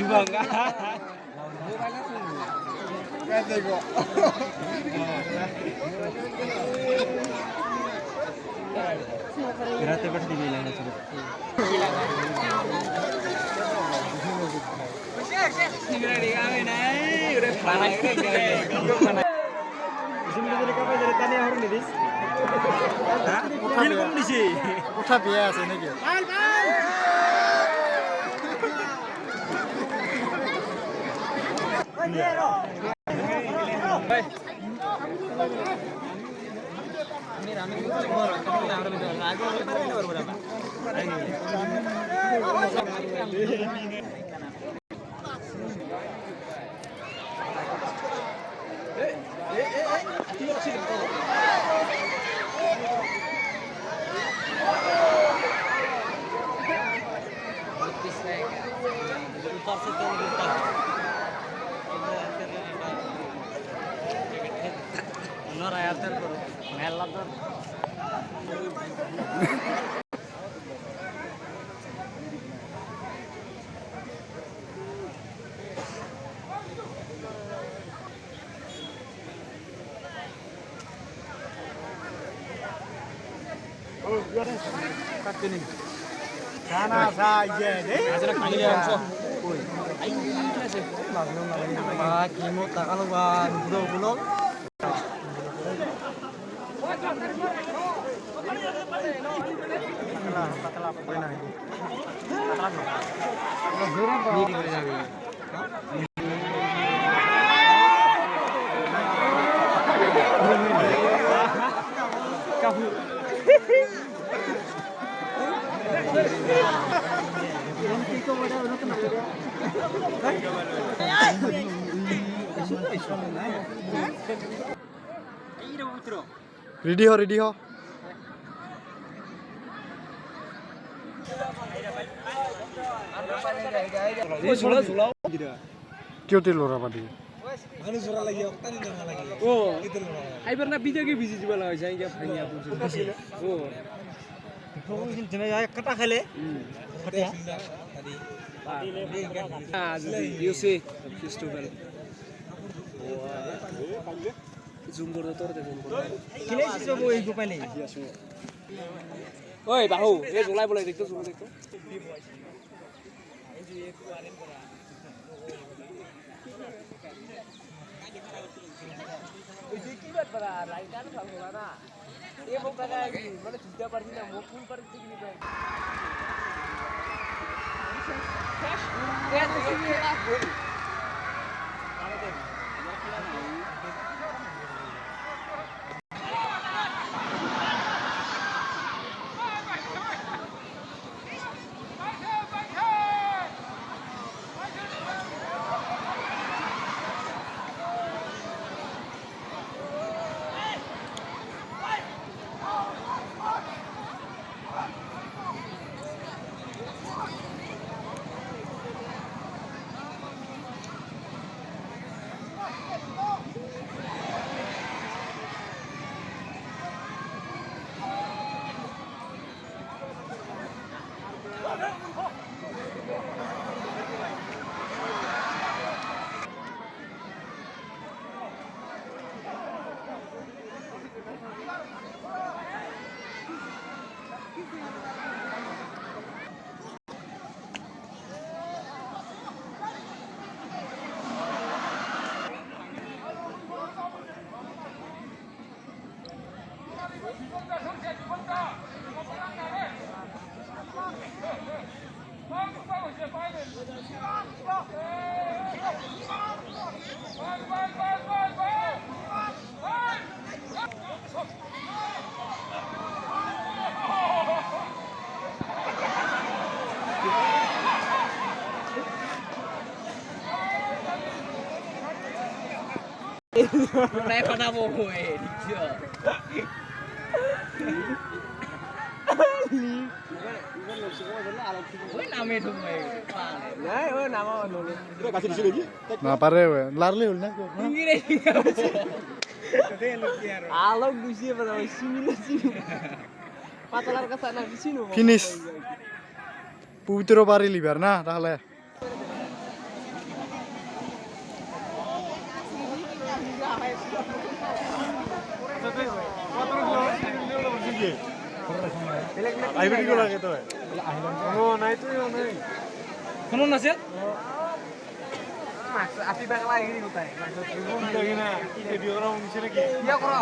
Subangga. Kata kok. Berarti pasti bilang sebut. Segera di kami naik, udah panas nih. Sini jadi kapan dari tani harus nih? Hah? Film di sini. Udah biasa ini gitu. Ini rame itu orang itu lagu ini baru berapa? Sana saja deh. Kimot tak kalau ban bulog. Ready ho, ready ho. Kyo til ora padi. Oh, I pernah video ke biji jual lagi saya क्या फरिया पूछ oh Kata khale. ah you see festival zoom করে তোর দে zoom করে Kile si sobo ei ko pale. ওই বাহু এই July বলে দেখতো জুলাই দেখতো ওই যে কি ব্যাপার লাইট আর ভালো না এ বোকা গায় মানে চিন্তা পারছি না মুখ ফুল পারছি কি না Nay pa na mo eh, dito. Oi name thum eh. Nai oi nama ono. Kira kasih di sini. Na pare we. Larle ul na. Ingire. Alog gusi pada sini sini. Patalar ke sana di sini. Finish. Putro pari libar na tahle. কোনো নাছিল আপি বাংলা এগিয়ে কোথায় video করা নিচে নাকি ইয়া করো